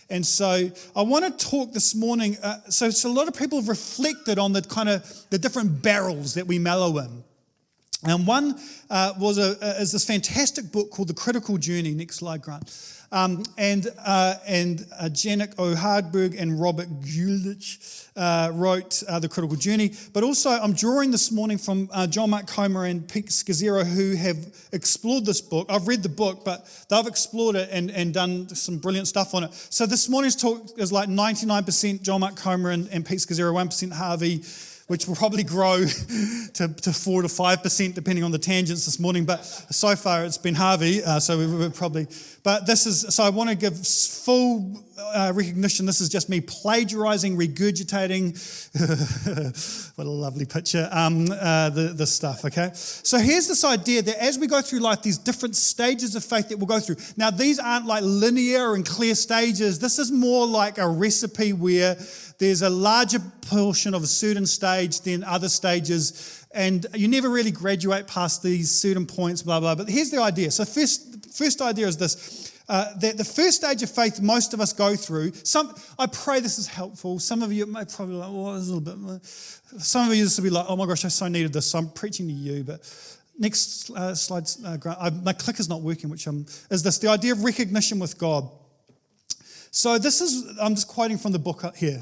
And so I want to talk this morning. So a lot of people have reflected on the different barrels that we mallow in. And one is this fantastic book called The Critical Journey. Next slide, Grant. And Janet O'Hardberg and Robert Guelich wrote The Critical Journey. But also I'm drawing this morning from John Mark Comer and Pete Scazzero, who have explored this book. I've read the book, but they've explored it and done some brilliant stuff on it. So this morning's talk is like 99% John Mark Comer and Pete Scazzero, 1% Harvey, which will probably grow to 4 to 5% depending on the tangents this morning. But so far it's been Harvey, so we're probably. But so I want to give full recognition. This is just me plagiarizing, regurgitating. What a lovely picture. The stuff. Okay. So here's this idea that as we go through life, these different stages of faith that we'll go through. Now these aren't like linear and clear stages. This is more like a recipe where there's a larger portion of a certain stage than other stages, and you never really graduate past these certain points, blah, blah. But here's the idea. So first idea is this, that the first stage of faith most of us go through, I pray this is helpful. Some of you may probably be like, well, this is a little bit, some of you this will be like, oh my gosh, I so needed this, so I'm preaching to you. But next slide, Grant. My clicker's not working, is this, the idea of recognition with God. So I'm just quoting from the book here.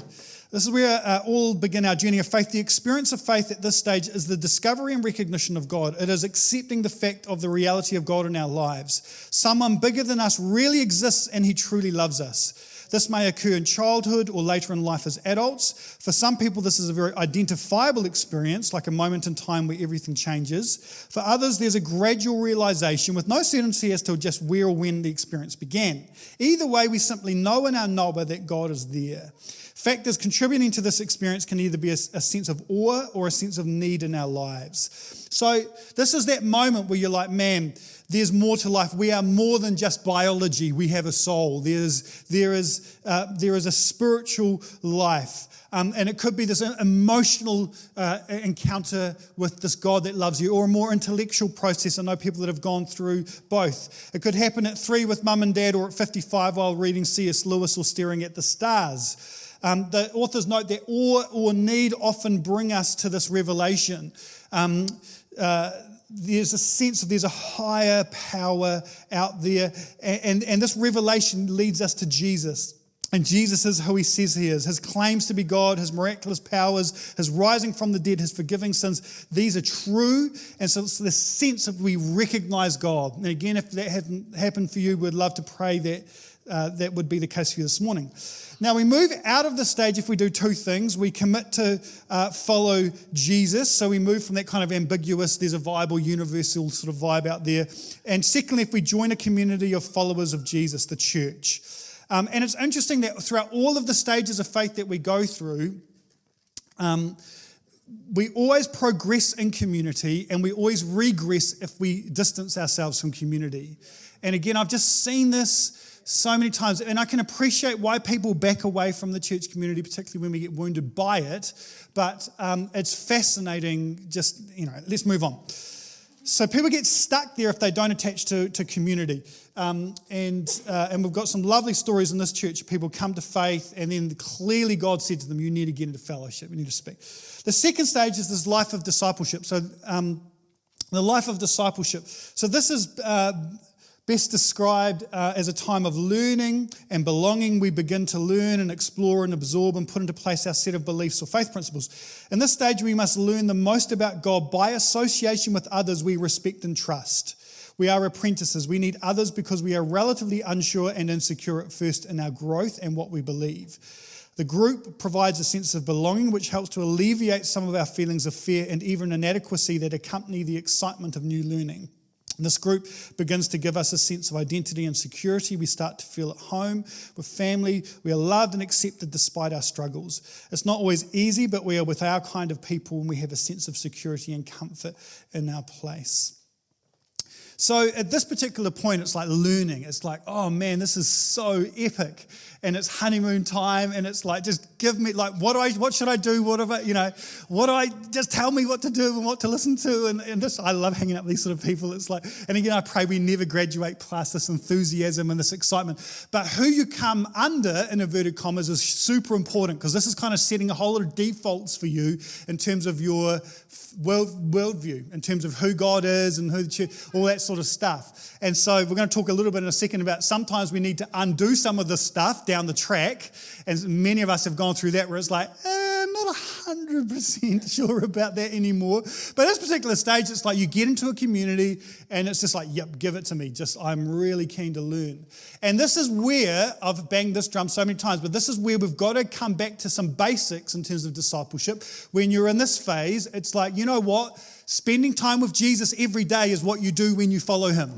This is where all begin our journey of faith. The experience of faith at this stage is the discovery and recognition of God. It is accepting the fact of the reality of God in our lives. Someone bigger than us really exists and he truly loves us. This may occur in childhood or later in life as adults. For some people, this is a very identifiable experience, like a moment in time where everything changes. For others, there's a gradual realization with no certainty as to just where or when the experience began. Either way, we simply know in our knower that God is there. Factors contributing to this experience can either be a sense of awe or a sense of need in our lives. So this is that moment where you're like, man, there's more to life. We are more than just biology. We have a soul. There is a spiritual life. And it could be this emotional encounter with this God that loves you, or a more intellectual process. I know people that have gone through both. It could happen at 3 with mum and dad, or at 55 while reading C.S. Lewis or staring at the stars. The authors note that awe or need often bring us to this revelation. There's a sense of there's a higher power out there, and this revelation leads us to Jesus. And Jesus is who he says he is. His claims to be God, his miraculous powers, his rising from the dead, his forgiving sins, these are true. And so it's this sense of we recognize God. And again, if that hadn't happened for you, we'd love to pray that that would be the case for you this morning. Now we move out of the stage if we do two things. We commit to follow Jesus. So we move from that kind of ambiguous, there's a viable, universal sort of vibe out there. And secondly, if we join a community of followers of Jesus, the church. And it's interesting that throughout all of the stages of faith that we go through, we always progress in community and we always regress if we distance ourselves from community. And again, I've just seen this so many times, and I can appreciate why people back away from the church community, particularly when we get wounded by it, but it's fascinating. Just, let's move on. So people get stuck there if they don't attach to community. And we've got some lovely stories in this church. People come to faith, and then clearly God said to them, you need to get into fellowship, you need to speak. The second stage is this life of discipleship. So the life of discipleship. So this is best described as a time of learning and belonging. We begin to learn and explore and absorb and put into place our set of beliefs or faith principles. In this stage, we must learn the most about God by association with others we respect and trust. We are apprentices. We need others because we are relatively unsure and insecure at first in our growth and what we believe. The group provides a sense of belonging, which helps to alleviate some of our feelings of fear and even inadequacy that accompany the excitement of new learning. This group begins to give us a sense of identity and security. We start to feel at home with family. We are loved and accepted despite our struggles. It's not always easy, but we are with our kind of people and we have a sense of security and comfort in our place. So at this particular point, it's like learning. It's like, oh man, this is so epic. And it's honeymoon time. And it's like, just give me, like, what should I do? Just tell me what to do and what to listen to. And this, I love hanging out with these sort of people. It's like, and again, I pray we never graduate past this enthusiasm and this excitement. But who you come under, in inverted commas, is super important, because this is kind of setting a whole lot of defaults for you in terms of your worldview, in terms of who God is and who the church, all that sort of stuff. And so we're going to talk a little bit in a second about sometimes we need to undo some of this stuff down the track. And many of us have gone through that where it's like, not 100% sure about that anymore. But at this particular stage, it's like you get into a community and it's just like, yep, give it to me. Just, I'm really keen to learn. And this is where, I've banged this drum so many times, but this is where we've got to come back to some basics in terms of discipleship. When you're in this phase, it's like, you know what? Spending time with Jesus every day is what you do when you follow him.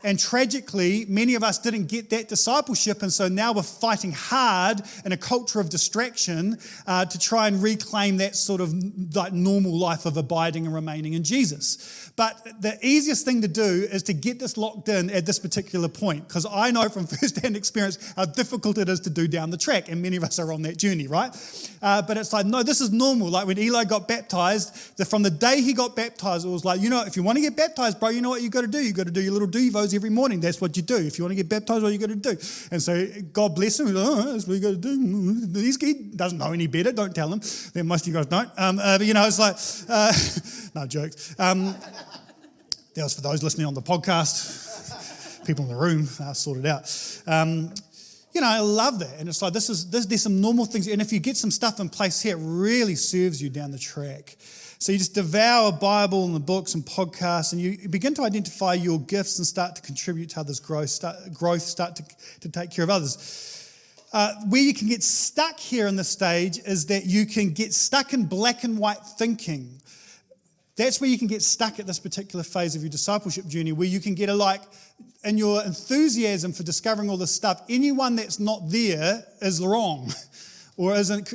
And tragically, many of us didn't get that discipleship, and so now we're fighting hard in a culture of distraction to try and reclaim that sort of like normal life of abiding and remaining in Jesus. But the easiest thing to do is to get this locked in at this particular point, because I know from first-hand experience how difficult it is to do down the track, and many of us are on that journey, right? But it's like, no, this is normal. Like when Eli got baptized, from the day he got baptized, it was like, you know, if you want to get baptized, bro, you know what you got to do? You got to do your little devos every morning. That's what you do. If you want to get baptized, what you got to do? And so God bless him. That's what you got to do. He doesn't know any better. Don't tell him. Then most of you guys don't. But you know, it's like, no jokes. That was for those listening on the podcast. People in the room, sort it out. You know, I love that. And it's like, there's some normal things. And if you get some stuff in place here, it really serves you down the track. So you just devour Bible and the books and podcasts, and you begin to identify your gifts and start to contribute to others' growth, start to take care of others. Where you can get stuck here in this stage is that you can get stuck in black and white thinking. That's where you can get stuck at this particular phase of your discipleship journey, where you can get in your enthusiasm for discovering all this stuff, anyone that's not there is wrong. Or isn't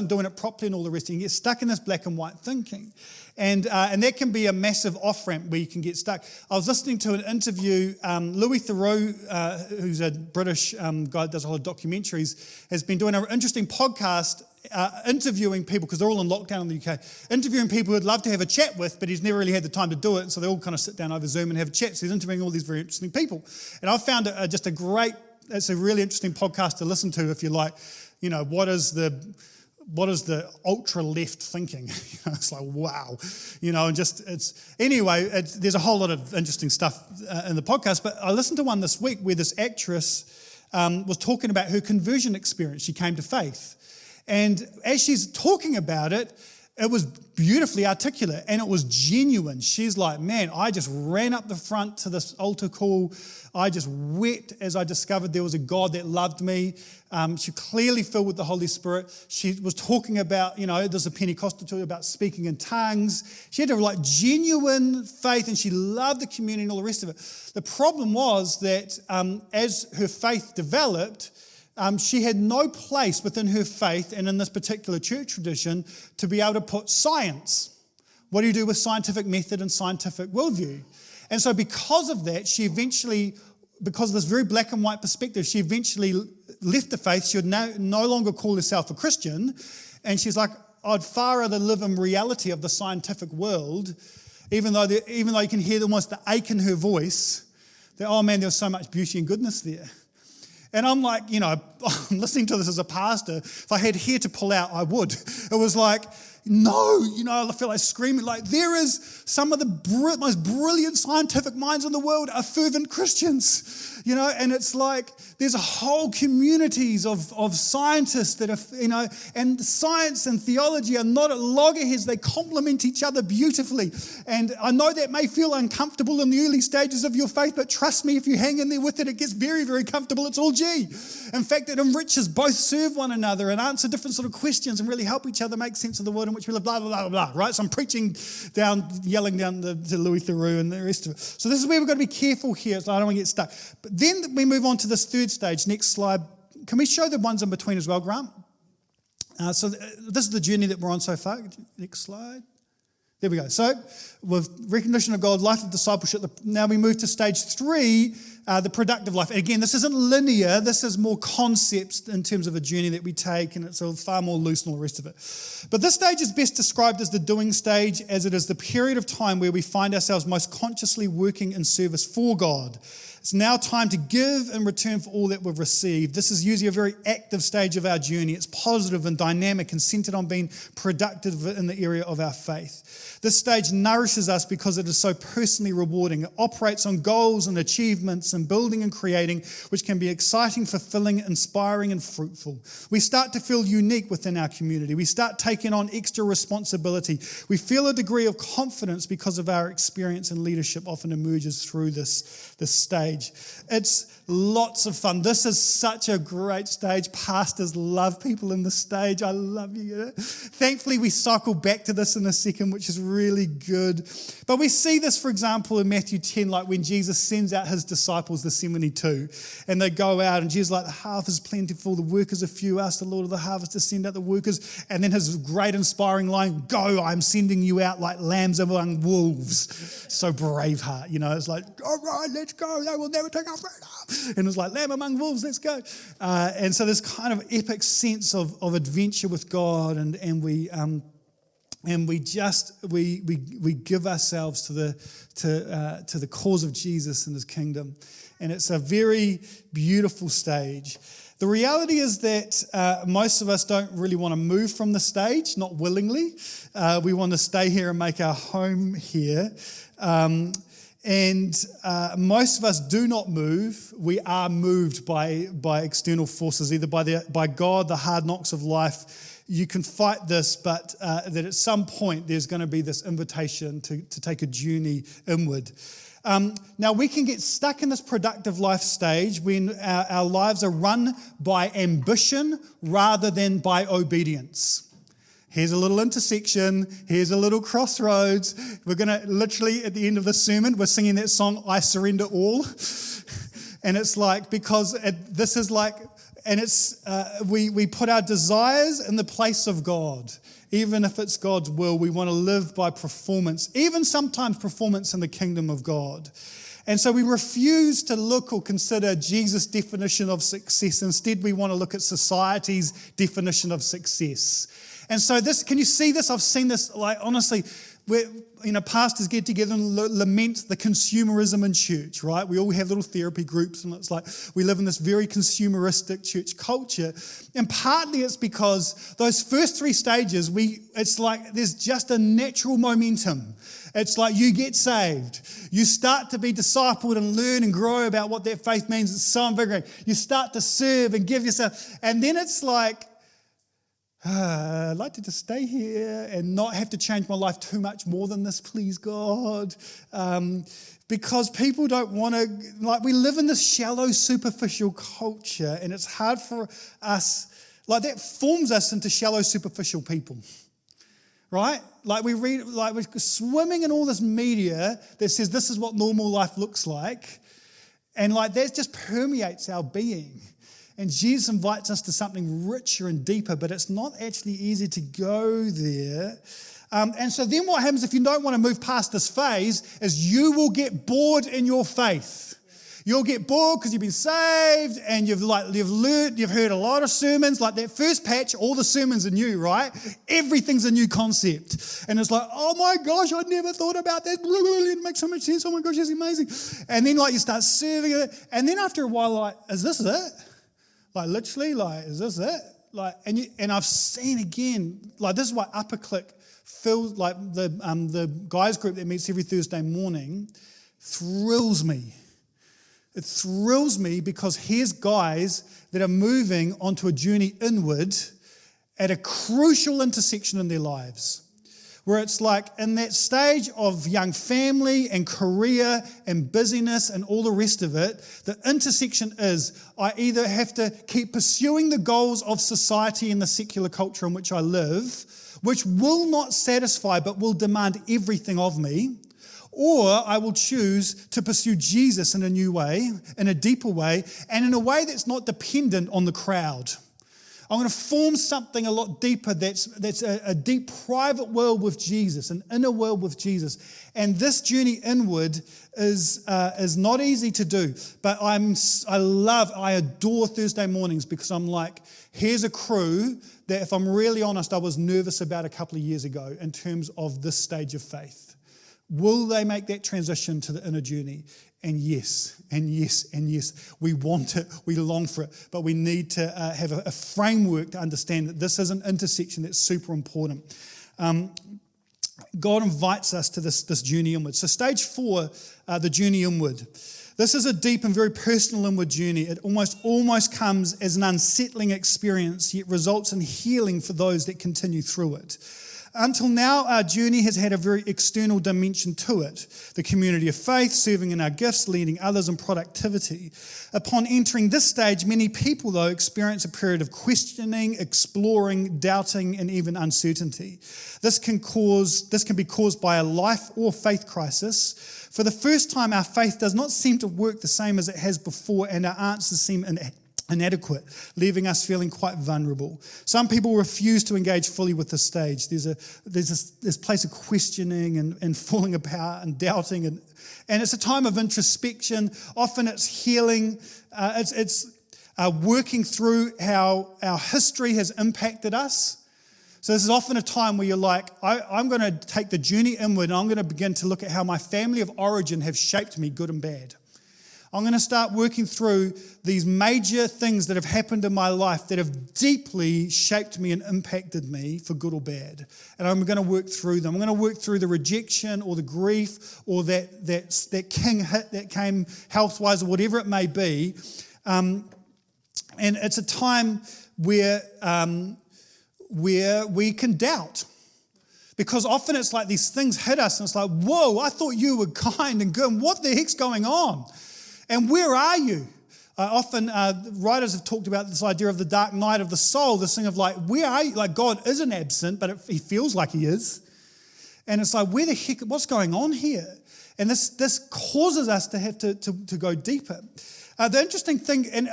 doing it properly and all the rest. You can get stuck in this black and white thinking. And that can be a massive off-ramp where you can get stuck. I was listening to an interview, Louis Theroux, who's a British guy that does a lot of documentaries, has been doing an interesting podcast interviewing people, because they're all in lockdown in the UK, interviewing people who'd love to have a chat with, but he's never really had the time to do it, so they all kind of sit down over Zoom and have a chat. So he's interviewing all these very interesting people. And I found it it's a really interesting podcast to listen to if you like, you know, what is the ultra left thinking? It's like, wow, you know, and there's a whole lot of interesting stuff in the podcast. But I listened to one this week where this actress was talking about her conversion experience. She came to faith. And as she's talking about it, it was beautifully articulate and it was genuine. She's like, man, I just ran up the front to this altar call. I just wept as I discovered there was a God that loved me. She clearly filled with the Holy Spirit. She was talking about, you know, there's a Pentecostal too, about speaking in tongues. She had like genuine faith and she loved the community and all the rest of it. The problem was that as her faith developed, she had no place within her faith and in this particular church tradition to be able to put science. What do you do with scientific method and scientific worldview? And so because of that, because of this very black and white perspective, she eventually left the faith. She would no longer call herself a Christian. And she's like, I'd far rather live in reality of the scientific world, even though you can hear almost the ache in her voice, that, oh man, there's so much beauty and goodness there. And I'm like, you know, I'm listening to this as a pastor. If I had hair to pull out, I would. It was like, no, you know, I feel like screaming. Like, there is some of the most brilliant scientific minds in the world are fervent Christians, you know, and it's like there's a whole communities of scientists that are, you know, and science and theology are not at loggerheads. They complement each other beautifully. And I know that may feel uncomfortable in the early stages of your faith, but trust me, if you hang in there with it, it gets very, very comfortable. It's all G. In fact, it enriches, both serve one another and answer different sort of questions and really help each other make sense of the world in which we live, blah, blah, blah, blah, right? So I'm yelling down to Louis Theroux and the rest of it. So this is where we've got to be careful here, so I don't want to get stuck. But then we move on to this third stage. Next slide. Can we show the ones in between as well, Grant? So this is the journey that we're on so far. Next slide. There we go. So, with recognition of God, life of discipleship, now we move to stage 3, the productive life. Again, this isn't linear. This is more concepts in terms of a journey that we take, and it's far more loose than all the rest of it. But this stage is best described as the doing stage, as it is the period of time where we find ourselves most consciously working in service for God. It's now time to give in return for all that we've received. This is usually a very active stage of our journey. It's positive and dynamic and centered on being productive in the area of our faith. This stage nourishes us because it is so personally rewarding. It operates on goals and achievements and building and creating, which can be exciting, fulfilling, inspiring, and fruitful. We start to feel unique within our community. We start taking on extra responsibility. We feel a degree of confidence because of our experience and leadership often emerges through this stage. It's lots of fun. This is such a great stage. Pastors love people in the stage. I love you. Thankfully, we cycle back to this in a second, which is really good. But we see this, for example, in Matthew 10, like when Jesus sends out his disciples, the 72, and they go out, and Jesus is like, the harvest is plentiful, the workers are few. Ask the Lord of the harvest to send out the workers. And then his great inspiring line, go, I'm sending you out like lambs among wolves. So Braveheart, it's like, all right, let's go. They will never take our freedom. And it's like, lamb among wolves, let's go. And so this kind of epic sense of adventure with God, and we give ourselves to the cause of Jesus and his kingdom. And it's a very beautiful stage. The reality is that most of us don't really want to move from the stage, not willingly. We want to stay here and make our home here. And most of us do not move. We are moved by external forces, either by God, the hard knocks of life. You can fight this, but that at some point there's going to be this invitation to take a journey inward. Now, we can get stuck in this productive life stage when our lives are run by ambition rather than by obedience. Here's a little intersection. Here's a little crossroads. We're going to literally, at the end of the sermon, we're singing that song, I Surrender All. And it's like, because this is like, and it's, we put our desires in the place of God. Even if it's God's will, we want to live by performance, even sometimes performance in the kingdom of God. And so we refuse to look or consider Jesus' definition of success. Instead, we want to look at society's definition of success. And so can you see this? I've seen this, like, honestly, where, pastors get together and lament the consumerism in church, right? We all have little therapy groups, and it's like we live in this very consumeristic church culture. And partly it's because those first 3 stages, it's like there's just a natural momentum. It's like you get saved. You start to be discipled and learn and grow about what that faith means. It's so invigorating. You start to serve and give yourself. And then it's like, I'd like to just stay here and not have to change my life too much more than this, please, God. Because people don't want to, we live in this shallow, superficial culture, and it's hard for us, that forms us into shallow, superficial people, right? We're swimming in all this media that says this is what normal life looks like, and that just permeates our being. And Jesus invites us to something richer and deeper, but it's not actually easy to go there. And so then what happens if you don't want to move past this phase is you will get bored in your faith. You'll get bored because you've been saved and you've learned, you've heard a lot of sermons. Like that first patch, all the sermons are new, right? Everything's a new concept. And it's like, oh my gosh, I never thought about that. It makes so much sense. Oh my gosh, that's amazing. And then you start serving it. And then after a while, is this it? Literally, is this it? And I've seen again, this is why Upper Click feels like the guys group that meets every Thursday morning thrills me. It thrills me because here's guys that are moving onto a journey inward at a crucial intersection in their lives. Where it's in that stage of young family and career and busyness and all the rest of it, the intersection is I either have to keep pursuing the goals of society and the secular culture in which I live, which will not satisfy but will demand everything of me, or I will choose to pursue Jesus in a new way, in a deeper way, and in a way that's not dependent on the crowd. I'm going to form something a lot deeper that's a deep private world with Jesus, an inner world with Jesus. And this journey inward is not easy to do. But I adore Thursday mornings because I'm like, here's a crew that, if I'm really honest, I was nervous about a couple of years ago in terms of this stage of faith. Will they make that transition to the inner journey? And yes, and yes, and yes. We want it, we long for it, but we need to have a framework to understand that this is an intersection that's super important. God invites us to this journey inward. So stage 4, the journey inward. This is a deep and very personal inward journey. It almost comes as an unsettling experience, yet results in healing for those that continue through it. Until now, our journey has had a very external dimension to it. The community of faith, serving in our gifts, leading others in productivity. Upon entering this stage, many people, though, experience a period of questioning, exploring, doubting, and even uncertainty. This can be caused by a life or faith crisis. For the first time, our faith does not seem to work the same as it has before, and our answers seem inadequate, leaving us feeling quite vulnerable. Some people refuse to engage fully with this stage. There's this place of questioning and falling apart and doubting, and it's a time of introspection. Often it's healing. It's working through how our history has impacted us. So this is often a time where you're like, I'm going to take the journey inward, and I'm going to begin to look at how my family of origin have shaped me, good and bad. I'm going to start working through these major things that have happened in my life that have deeply shaped me and impacted me for good or bad. And I'm going to work through them. I'm going to work through the rejection or the grief or that king hit that came health-wise or whatever it may be. And it's a time where we can doubt. Because often it's like these things hit us and it's like, whoa, I thought you were kind and good. What the heck's going on? And where are you? Often writers have talked about this idea of the dark night of the soul, this thing of like, where are you? Like God isn't absent, but he feels like he is. And it's like, where the heck, what's going on here? And this causes us to have to go deeper. The interesting thing, and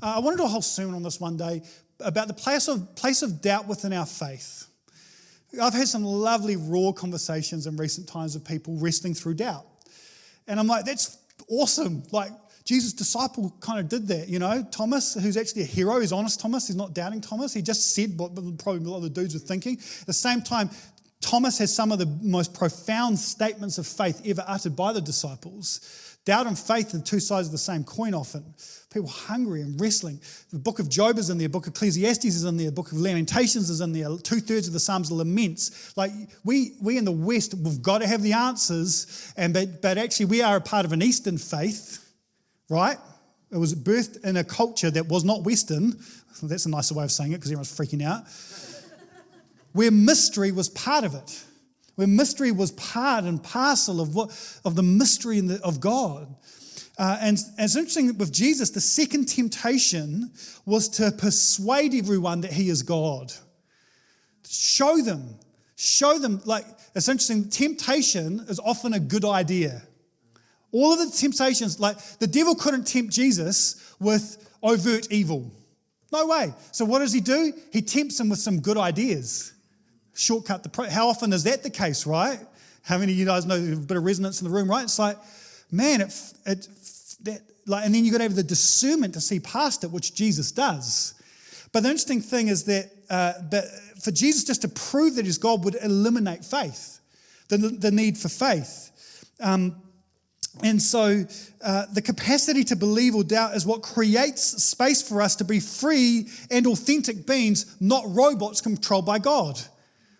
I want to do a whole sermon on this one day, about the place of doubt within our faith. I've had some lovely raw conversations in recent times with people wrestling through doubt. And I'm like, that's awesome. Like Jesus' disciple kind of did that, you know. Thomas, who's actually a hero, he's honest Thomas, he's not doubting Thomas. He just said what probably a lot of the dudes were thinking. At the same time, Thomas has some of the most profound statements of faith ever uttered by the disciples. Doubt and faith are two sides of the same coin often. People hungry and wrestling. The book of Job is in there, the book of Ecclesiastes is in there, the book of Lamentations is in there, 2/3 of the Psalms are laments. Like we in the West, we've got to have the answers, but actually we are a part of an Eastern faith, right? It was birthed in a culture that was not Western. Well, that's a nicer way of saying it because everyone's freaking out. Where mystery was part of it. Where mystery was part and parcel of the mystery of God. And it's interesting with Jesus, the second temptation was to persuade everyone that he is God. Show them, like, it's interesting, temptation is often a good idea. All of the temptations, like the devil couldn't tempt Jesus with overt evil. No way. So what does he do? He tempts him with some good ideas. Shortcut how often is that the case, right? How many of you guys know there's a bit of resonance in the room, right? It's like, man, and then you've got to have the discernment to see past it, which Jesus does. But the interesting thing is that for Jesus just to prove that he's God would eliminate faith, the need for faith. And so the capacity to believe or doubt is what creates space for us to be free and authentic beings, not robots controlled by God.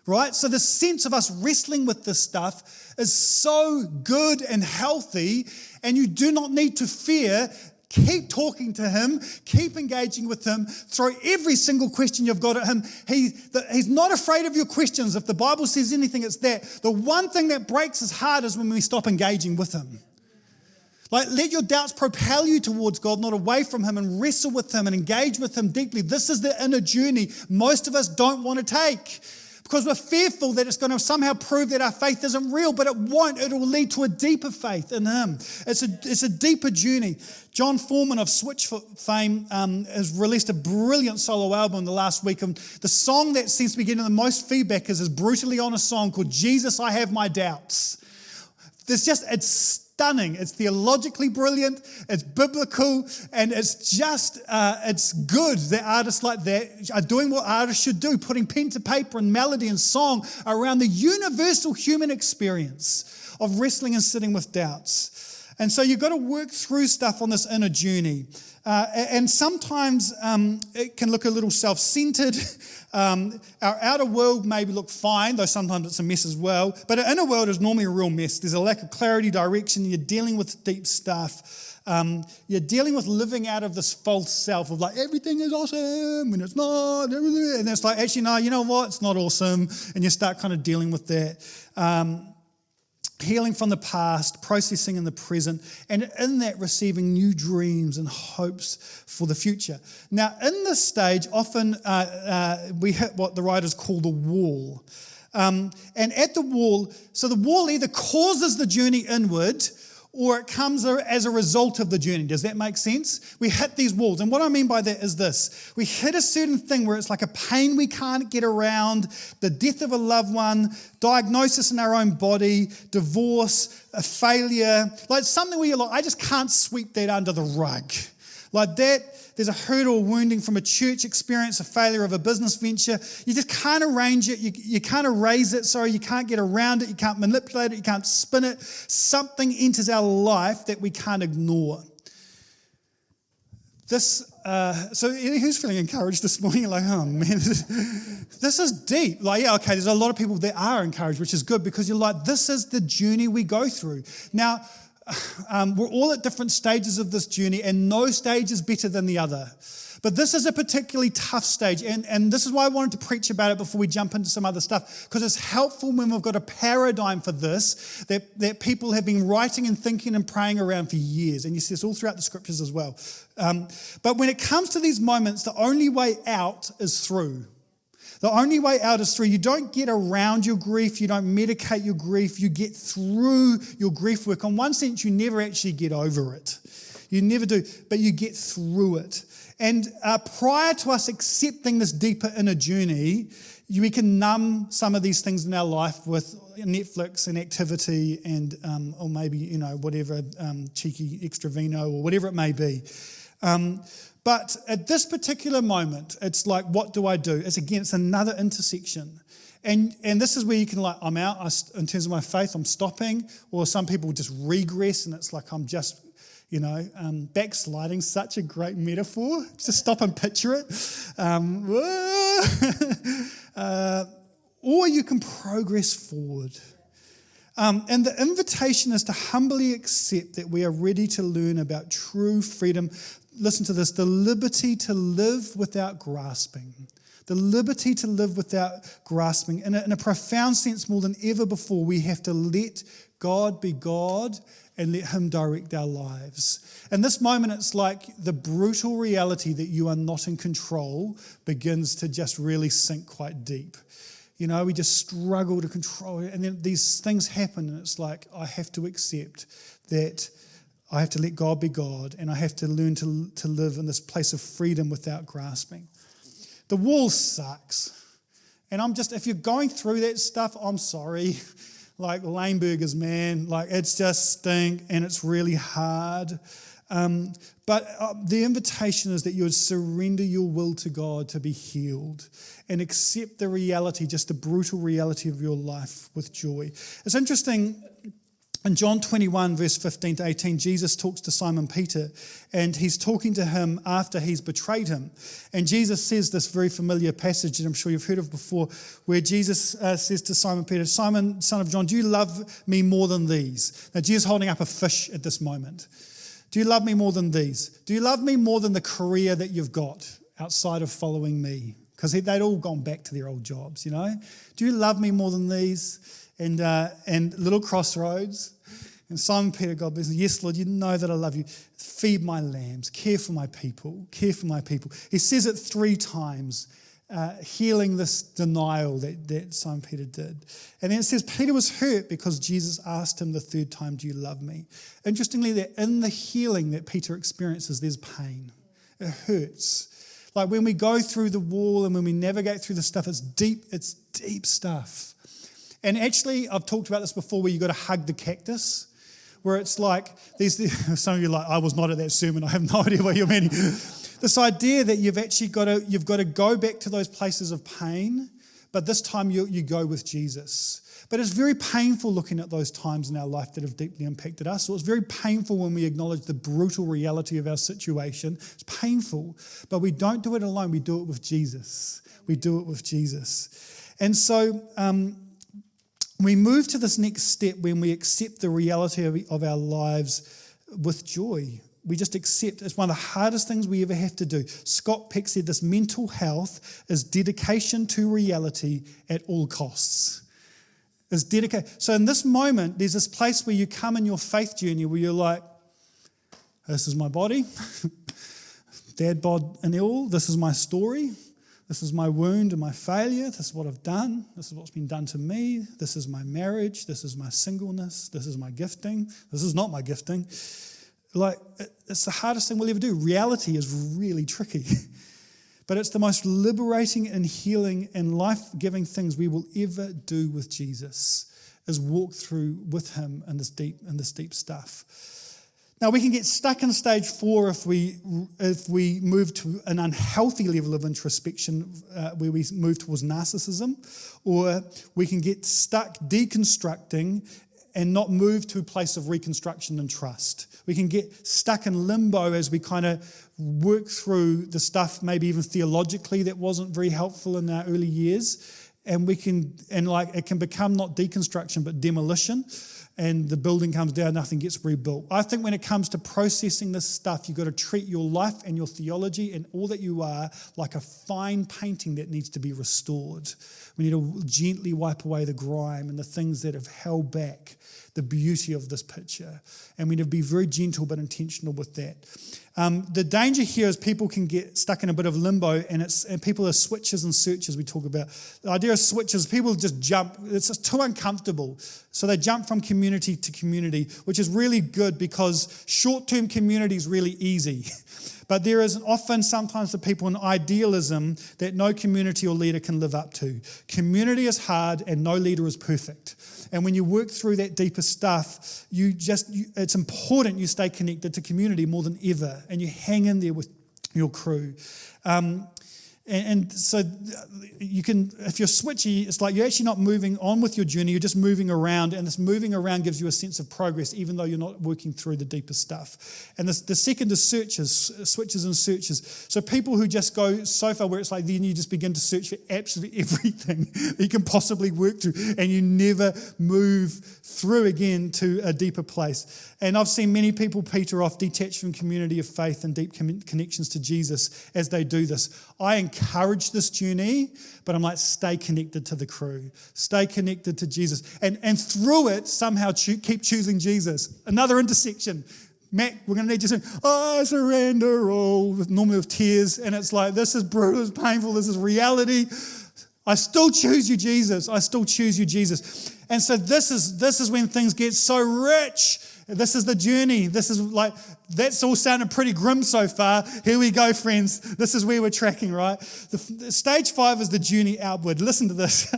Right? So the sense of us wrestling with this stuff is so good and healthy, and you do not need to fear. Keep talking to him, keep engaging with him, throw every single question you've got at him. He's not afraid of your questions. If the Bible says anything, it's that. The one thing that breaks his heart is when we stop engaging with him. Like, let your doubts propel you towards God, not away from him, and wrestle with him and engage with him deeply. This is the inner journey most of us don't want to take. because we're fearful that it's going to somehow prove that our faith isn't real, but it won't. It will lead to a deeper faith in Him. It's a deeper journey. John Foreman of Switchfoot fame has released a brilliant solo album the last week. And the song that seems to be getting the most feedback is his brutally honest song called Jesus, I Have My Doubts. It's stunning. It's theologically brilliant. It's biblical. And it's just, it's good that artists like that are doing what artists should do, putting pen to paper and melody and song around the universal human experience of wrestling and sitting with doubts. And so you've got to work through stuff on this inner journey. And sometimes it can look a little self-centered. Our outer world maybe look fine, though sometimes it's a mess as well. But our inner world is normally a real mess. There's a lack of clarity, direction. You're dealing with deep stuff. You're dealing with living out of this false self of like, everything is awesome when it's not. And it's like, actually, no, you know what? It's not awesome. And you start kind of dealing with that. Healing from the past, processing in the present, and in that receiving new dreams and hopes for the future. Now, in this stage, often we hit what the writers call the wall. And at the wall, so the wall either causes the journey inward or it comes as a result of the journey. Does that make sense? We hit these walls. And what I mean by that is this. We hit a certain thing where it's like a pain we can't get around, the death of a loved one, diagnosis in our own body, divorce, a failure. Like something where you're like, I just can't sweep that under the rug. Like that, there's a hurt or wounding from a church experience, a failure of a business venture. You just can't arrange it. You can't erase it. Sorry, you can't get around it. You can't manipulate it. You can't spin it. Something enters our life that we can't ignore. So who's feeling encouraged this morning? You're like, oh man, this is deep. Like, yeah, okay, there's a lot of people that are encouraged, which is good because you're like, this is the journey we go through. Now, we're all at different stages of this journey, and no stage is better than the other. But this is a particularly tough stage, and this is why I wanted to preach about it before we jump into some other stuff, because it's helpful when we've got a paradigm for this that people have been writing and thinking and praying around for years, and you see this all throughout the scriptures as well. But when it comes to these moments, the only way out is through. The only way out is through. You don't get around your grief. You don't medicate your grief. You get through your grief work. In one sense, you never actually get over it. You never do, but you get through it. And prior to us accepting this deeper inner journey, we can numb some of these things in our life with Netflix and activity and or maybe, whatever, cheeky extra vino or whatever it may be. But at this particular moment, it's like, what do I do? It's another intersection. And this is where you can I'm out in terms of my faith, I'm stopping. Or some people just regress and it's like I'm just, backsliding, such a great metaphor. Just stop and picture it. Or you can progress forward. And the invitation is to humbly accept that we are ready to learn about true freedom. Listen to this, the liberty to live without grasping. The liberty to live without grasping. In a profound sense, more than ever before, we have to let God be God and let Him direct our lives. In this moment, it's like the brutal reality that you are not in control begins to just really sink quite deep. We just struggle to control it. And then these things happen, and it's like, I have to accept that I have to let God be God, and I have to learn to live in this place of freedom without grasping. The wall sucks. And if you're going through that stuff, I'm sorry. Like lame burgers, man. Like it's just stink, and it's really hard. But the invitation is that you would surrender your will to God to be healed and accept the reality, just the brutal reality of your life with joy. It's interesting. In John 21, verse 15 to 18, Jesus talks to Simon Peter, and he's talking to him after he's betrayed him. And Jesus says this very familiar passage that I'm sure you've heard of before, where Jesus says to Simon Peter, Simon, son of John, do you love me more than these? Now, Jesus is holding up a fish at this moment. Do you love me more than these? Do you love me more than the career that you've got outside of following me? Because they'd all gone back to their old jobs, Do you love me more than these? And little crossroads. And Simon Peter, God bless him, yes, Lord, you know that I love you. Feed my lambs, care for my people, care for my people. He says it 3 times. healing this denial that Simon Peter did. And then it says Peter was hurt because Jesus asked him the third time, do you love me? Interestingly, that in the healing that Peter experiences, there's pain. It hurts. Like when we go through the wall and when we navigate through the stuff, it's deep stuff. And actually, I've talked about this before where you've got to hug the cactus, where it's like, some of you are like, I was not at that sermon, I have no idea what you're meaning. This idea that you've got to go back to those places of pain, but this time you go with Jesus. But it's very painful looking at those times in our life that have deeply impacted us. So it's very painful when we acknowledge the brutal reality of our situation. It's painful, but we don't do it alone. We do it with Jesus. We do it with Jesus. And so we move to this next step when we accept the reality of our lives with joy. We just accept. It's one of the hardest things we ever have to do. Scott Peck said this: mental health is dedication to reality at all costs. Is dedication. So in this moment, there's this place where you come in your faith journey where you're like, this is my body, dad, bod, and all. This is my story. This is my wound and my failure. This is what I've done. This is what's been done to me. This is my marriage. This is my singleness. This is my gifting. This is not my gifting. Like, it's the hardest thing we'll ever do. Reality is really tricky. But it's the most liberating and healing and life-giving things we will ever do with Jesus, is walk through with him in this deep stuff. Now, we can get stuck in stage 4 if we move to an unhealthy level of introspection where we move towards narcissism, or we can get stuck deconstructing and not move to a place of reconstruction and trust. We can get stuck in limbo as we kind of work through the stuff, maybe even theologically, that wasn't very helpful in our early years. And it can become not deconstruction, but demolition. And the building comes down, nothing gets rebuilt. I think when it comes to processing this stuff, you've got to treat your life and your theology and all that you are like a fine painting that needs to be restored. We need to gently wipe away the grime and the things that have held back the beauty of this picture. And we need to be very gentle but intentional with that. The danger here is people can get stuck in a bit of limbo, and people are switches and searches we talk about. The idea of switches, people just jump. It's just too uncomfortable. So they jump from community to community, which is really good because short-term community is really easy. But there is often, sometimes for people, an idealism that no community or leader can live up to. Community is hard and no leader is perfect. And when you work through that deeper stuff, it's important you stay connected to community more than ever, and you hang in there with your crew. And so you can, if you're switchy, it's like you're actually not moving on with your journey, you're just moving around, and this moving around gives you a sense of progress, even though you're not working through the deeper stuff. And the second is switches and searches. So people who just go so far where it's like then you just begin to search for absolutely everything that you can possibly work through, and you never move through again to a deeper place. And I've seen many people peter off, detached from community of faith and deep connections to Jesus as they do this. I encourage this journey, but I'm like, stay connected to the crew. Stay connected to Jesus. And through it, somehow keep choosing Jesus. Another intersection. Matt, we're going to need you soon. I surrender all, normally with tears. And it's like, this is brutal, this is painful, this is reality. I still choose you, Jesus. I still choose you, Jesus. And so this is when things get so rich. This is the journey. This is like, that's all sounded pretty grim so far. Here we go, friends. This is where we're tracking, right? Stage 5 is the journey outward. Listen to this.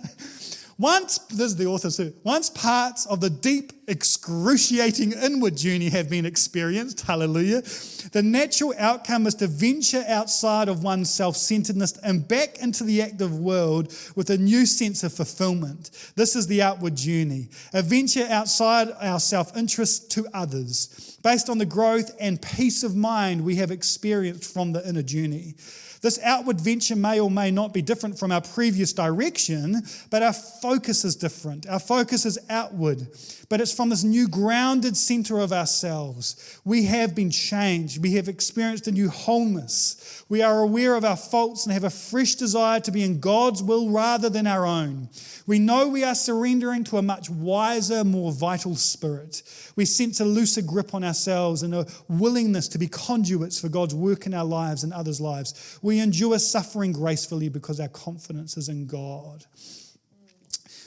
This is the author too. Once parts of the deep, excruciating inward journey have been experienced, hallelujah, the natural outcome is to venture outside of one's self-centeredness and back into the active world with a new sense of fulfillment. This is the outward journey, a venture outside our self-interest to others, based on the growth and peace of mind we have experienced from the inner journey. This outward venture may or may not be different from our previous direction, but our focus is different. Our focus is outward, but it's from this new grounded center of ourselves. We have been changed. We have experienced a new wholeness. We are aware of our faults and have a fresh desire to be in God's will rather than our own. We know we are surrendering to a much wiser, more vital spirit. We sense a looser grip on ourselves and a willingness to be conduits for God's work in our lives and others' lives. We endure suffering gracefully because our confidence is in God.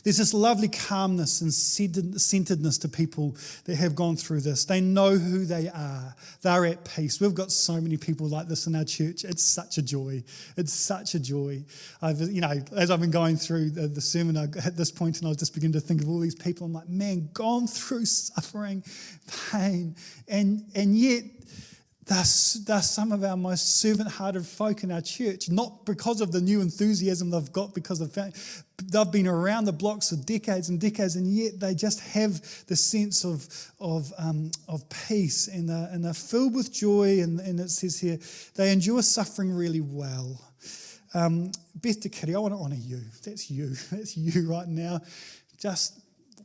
There's this lovely calmness and centeredness to people that have gone through this. They know who they are. They're at peace. We've got so many people like this in our church. It's such a joy. It's such a joy. As I've been going through the sermon, at this point, and I was just beginning to think of all these people. I'm like, man, gone through suffering, pain, and yet they're some of our most servant-hearted folk in our church, not because of the new enthusiasm they've got, because they've been around the blocks for decades and decades, and yet they just have the sense of peace, and they're filled with joy, and it says here, they endure suffering really well. Beth DeKitty, I want to honour you. That's you right now, just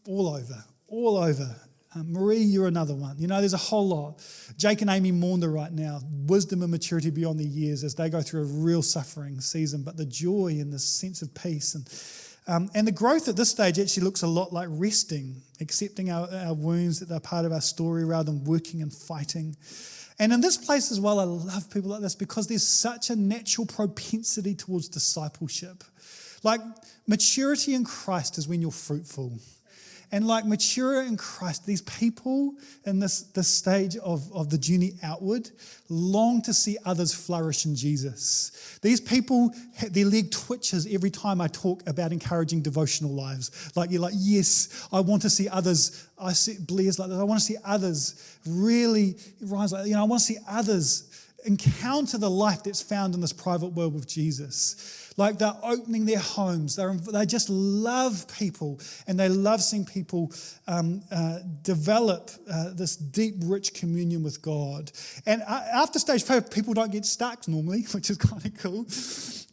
all over. Marie, you're another one. There's a whole lot. Jake and Amy Maunder right now, wisdom and maturity beyond the years as they go through a real suffering season, but the joy and the sense of peace. And the growth at this stage actually looks a lot like resting, accepting our wounds, that they're part of our story rather than working and fighting. And in this place as well, I love people like this because there's such a natural propensity towards discipleship. Like maturity in Christ is when you're fruitful. And like mature in Christ, these people in this stage of the journey outward long to see others flourish in Jesus. These people, their leg twitches every time I talk about encouraging devotional lives. Like you're like, yes, I want to see others. I see Blair's like this. I want to see others really rise. I want to see others encounter the life that's found in this private world with Jesus. Like they're opening their homes. They just love people, and they love seeing people develop this deep, rich communion with God. And after stage 5, people don't get stuck normally, which is kind of cool,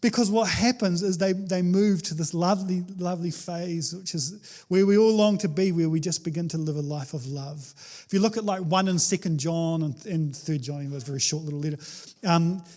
because what happens is they move to this lovely, lovely phase, which is where we all long to be, where we just begin to live a life of love. If you look at like 1 and 2 John and 3 John, it was a very short little letter,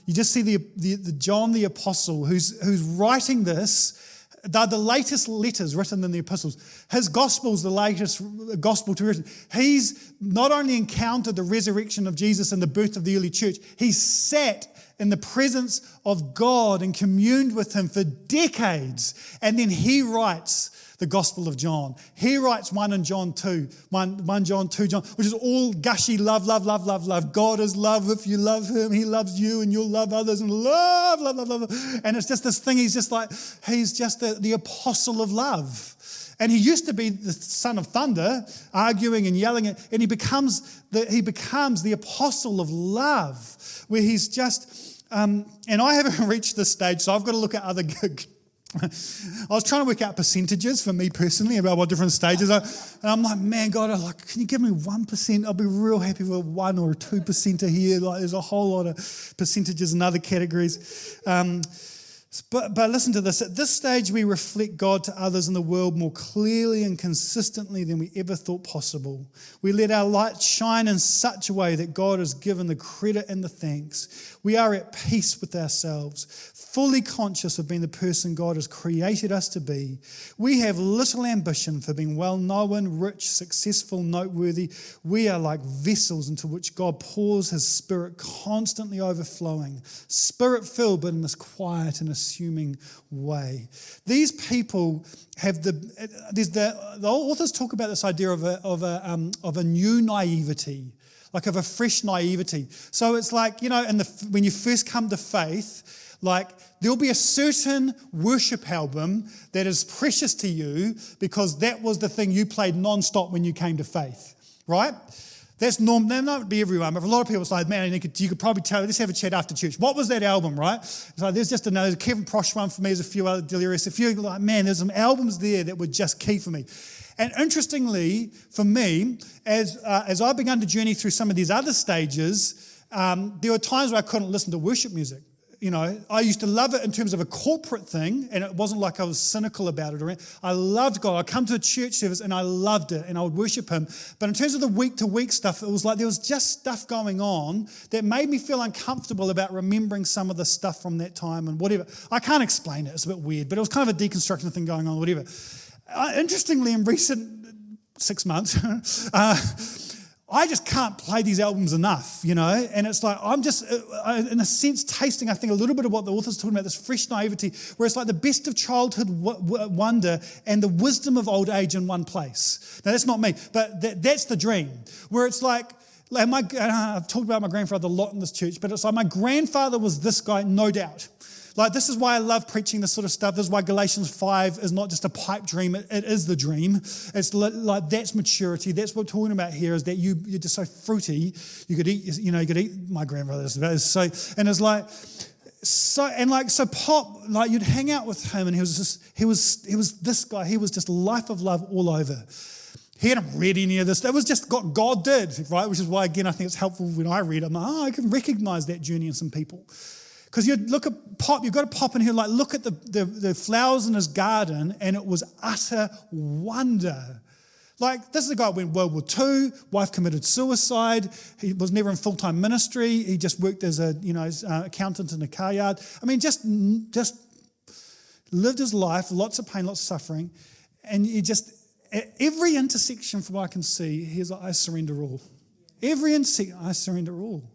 you just see the John the Apostle who's writing this. They're the latest letters written in the epistles. His gospel's the latest gospel to written. He's not only encountered the resurrection of Jesus and the birth of the early church, he's sat in the presence of God and communed with him for decades. And then he writes the Gospel of John. He writes 1 John 2, 1 John, 2 John, which is all gushy love, love, love, love, love. God is love. If you love him, he loves you, and you'll love others, and love, love, love, love. And it's just this thing, he's just the apostle of love. And he used to be the son of thunder, arguing and yelling, and he becomes the apostle of love, where he's just, and I haven't reached this stage, so I've got to look at other I was trying to work out percentages for me personally about what different stages are. And I'm like, man, God, can you give me 1%? I'll be real happy with 1 or 2% here. Like, there's a whole lot of percentages in other categories. But listen to this. At this stage, we reflect God to others in the world more clearly and consistently than we ever thought possible. We let our light shine in such a way that God is given the credit and the thanks. We are at peace with ourselves, fully conscious of being the person God has created us to be. We have little ambition for being well-known, rich, successful, noteworthy. We are like vessels into which God pours his Spirit, constantly overflowing, Spirit-filled, but in this quiet and assuming way. These people have the authors talk about this idea of a new naivety, like of a fresh naivety. So it's like, when you first come to faith, like there'll be a certain worship album that is precious to you because that was the thing you played non-stop when you came to faith, right? That's normal. That might be everyone, but for a lot of people, it's like, man, you could probably tell. Let's have a chat after church. What was that album, right? So there's just another Kevin Prosh one for me. There's a few other Delirious. A few like, man, there's some albums there that were just key for me. And interestingly, for me, as I began to journey through some of these other stages, there were times where I couldn't listen to worship music. I used to love it in terms of a corporate thing, and it wasn't like I was cynical about it. I loved God. I'd come to a church service and I loved it, and I would worship him. But in terms of the week-to-week stuff, it was like there was just stuff going on that made me feel uncomfortable about remembering some of the stuff from that time and whatever. I can't explain it. It's a bit weird, but it was kind of a deconstruction thing going on, whatever. Interestingly, in recent 6 months, I just can't play these albums enough, and it's like I'm just, in a sense, tasting, I think, a little bit of what the author's talking about, this fresh naivety, where it's like the best of childhood wonder and the wisdom of old age in one place. Now, that's not me, but that's the dream, where it's like I've talked about my grandfather a lot in this church, but it's like my grandfather was this guy, no doubt. Like, this is why I love preaching this sort of stuff. This is why Galatians 5 is not just a pipe dream. It is the dream. It's like that's maturity. That's what we're talking about here, is that you're just so fruity. You could eat my grandfather. So, and it's like, so Pop, like, you'd hang out with him, and he was this guy. He was just life of love all over. He hadn't read any of this. It was just what God did, right? Which is why, again, I think it's helpful when I read. I'm like, I can recognize that journey in some people. Because you look at Pop, you've got to pop in here, like, look at the flowers in his garden, and it was utter wonder. Like, this is a guy who went World War II, wife committed suicide, he was never in full-time ministry, he just worked as a accountant in a car yard. I mean, just lived his life, lots of pain, lots of suffering, and at every intersection from what I can see, he's like, I surrender all. Every intersection, I surrender all.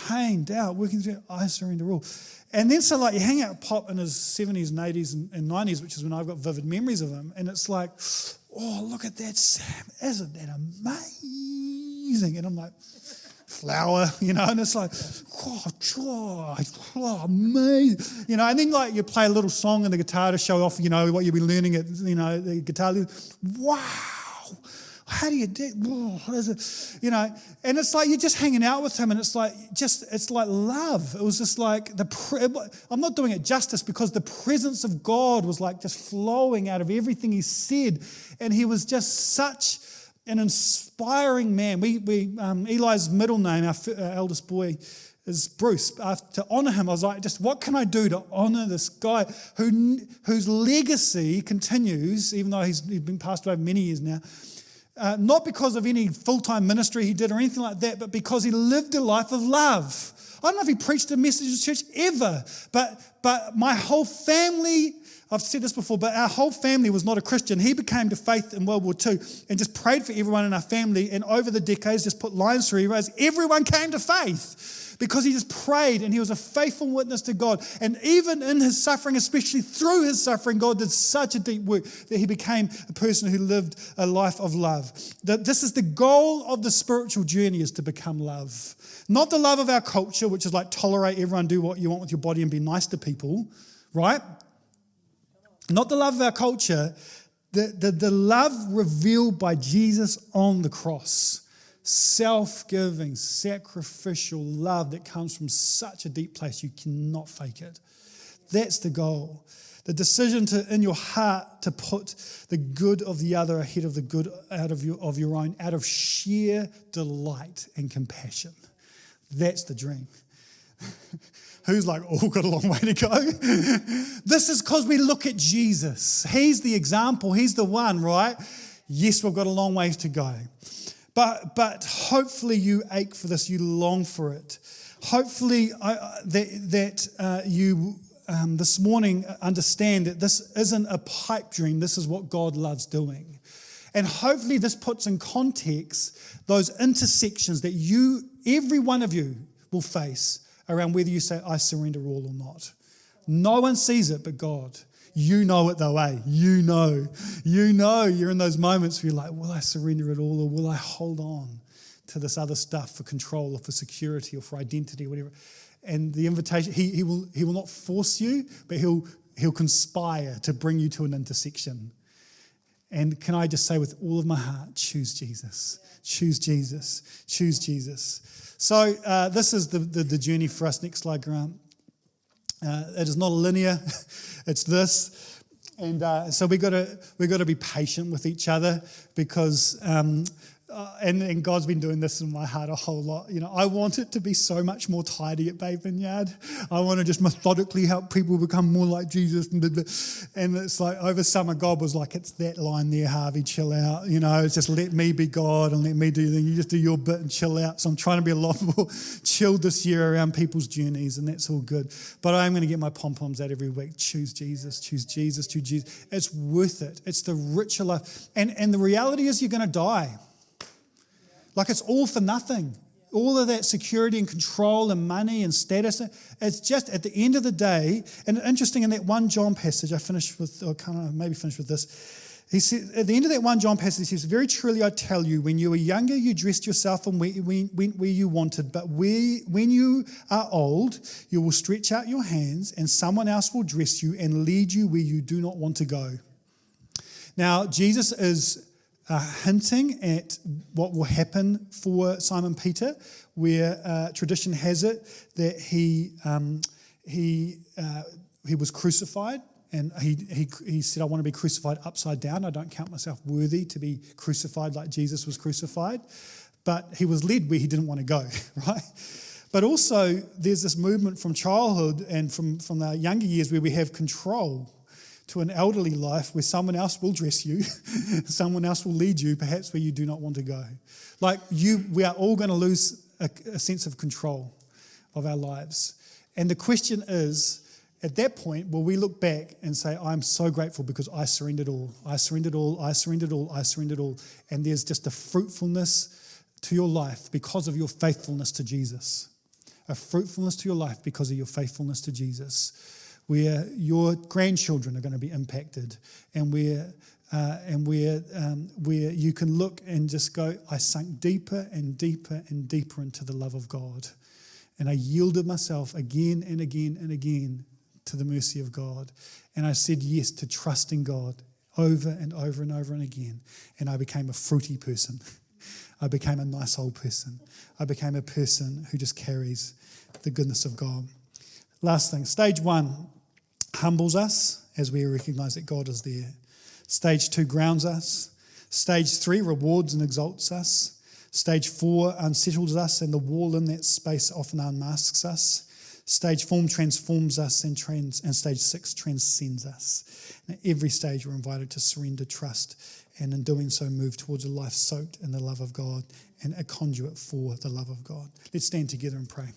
Pain, doubt, working through it, I surrender all. And then you hang out with Pop in his 70s and 80s and 90s, which is when I've got vivid memories of him, and it's like, oh, look at that, Sam, isn't that amazing? And I'm like, flower, and it's like, amazing, and then you play a little song on the guitar to show off, what you've been learning at, the guitar. Wow. How do you do? What is it? And it's like you're just hanging out with him, and it's like love. It was just like I'm not doing it justice, because the presence of God was like just flowing out of everything he said, and he was just such an inspiring man. Eli's middle name, our eldest boy, is Bruce. To honour him, I was like, just what can I do to honour this guy whose legacy continues, even though he's been passed away many years now. Not because of any full-time ministry he did or anything like that, but because he lived a life of love. I don't know if he preached a message in church ever, but my whole family, I've said this before, but our whole family was not a Christian. He became to faith in World War II and just prayed for everyone in our family, and over the decades just put lines through heroes. Everyone came to faith because he just prayed, and he was a faithful witness to God. And even in his suffering, especially through his suffering, God did such a deep work that he became a person who lived a life of love. This is the goal of the spiritual journey, is to become love. Not the love of our culture, which is like tolerate everyone, do what you want with your body and be nice to people, right? Not the love of our culture, the love revealed by Jesus on the cross. Self-giving, sacrificial love that comes from such a deep place, you cannot fake it. That's the goal. The decision in your heart to put the good of the other ahead of the good of your own, out of sheer delight and compassion. That's the dream. Who's like, oh, got a long way to go? This is because we look at Jesus. He's the example. He's the one, right? Yes, we've got a long ways to go. But hopefully you ache for this, you long for it. Hopefully you this morning understand that this isn't a pipe dream, this is what God loves doing. And hopefully this puts in context those intersections that every one of you will face around whether you say, I surrender all or not. No one sees it but God. You know it though, eh? You know you're in those moments where you're like, will I surrender it all, or will I hold on to this other stuff for control or for security or for identity or whatever? And the invitation, he will not force you, but he'll conspire to bring you to an intersection. And can I just say with all of my heart, choose Jesus. Choose Jesus. Choose Jesus. So this is the journey for us. Next slide, Grant. It is not linear. It's this, and so we got to be patient with each other, because and God's been doing this in my heart a whole lot. I want it to be so much more tidy at Bay Vineyard. I want to just methodically help people become more like Jesus. And it's like over summer, God was like, it's that line there, Harvey, chill out. It's just let me be God and let me do the. You just do your bit and chill out. So I'm trying to be a lot more chilled this year around people's journeys, and that's all good. But I am going to get my pom-poms out every week. Choose Jesus, choose Jesus, choose Jesus. It's worth it. It's the richer life. And the reality is you're going to die. Like it's all for nothing. All of that security and control and money and status, it's just at the end of the day, and interesting in that 1 John passage, maybe finish with this. He said, at the end of that 1 John passage, he says, very truly I tell you, when you were younger, you dressed yourself and went where you wanted, but when you are old, you will stretch out your hands and someone else will dress you and lead you where you do not want to go. Now, Jesus is hinting at what will happen for Simon Peter, where tradition has it that he was crucified, and he said, I want to be crucified upside down. I don't count myself worthy to be crucified like Jesus was crucified. But he was led where he didn't want to go, right? But also there's this movement from childhood and from the younger years where we have control to an elderly life where someone else will dress you, someone else will lead you, perhaps where you do not want to go. We are all going to lose a sense of control of our lives. And the question is, at that point, will we look back and say, I'm so grateful because I surrendered all. I surrendered all, I surrendered all, I surrendered all. And there's just a fruitfulness to your life because of your faithfulness to Jesus. A fruitfulness to your life because of your faithfulness to Jesus, where your grandchildren are going to be impacted, and where you can look and just go, I sunk deeper and deeper and deeper into the love of God, and I yielded myself again and again and again to the mercy of God, and I said yes to trusting God over and over and over and again, and I became a fruity person. I became a nice old person. I became a person who just carries the goodness of God. Last thing, stage 1 humbles us as we recognize that God is there. Stage 2 grounds us. Stage 3 rewards and exalts us. Stage 4 unsettles us, and the wall in that space often unmasks us. Stage 4 transforms us, and stage 6 transcends us. And at every stage we're invited to surrender, trust, and in doing so move towards a life soaked in the love of God and a conduit for the love of God. Let's stand together and pray.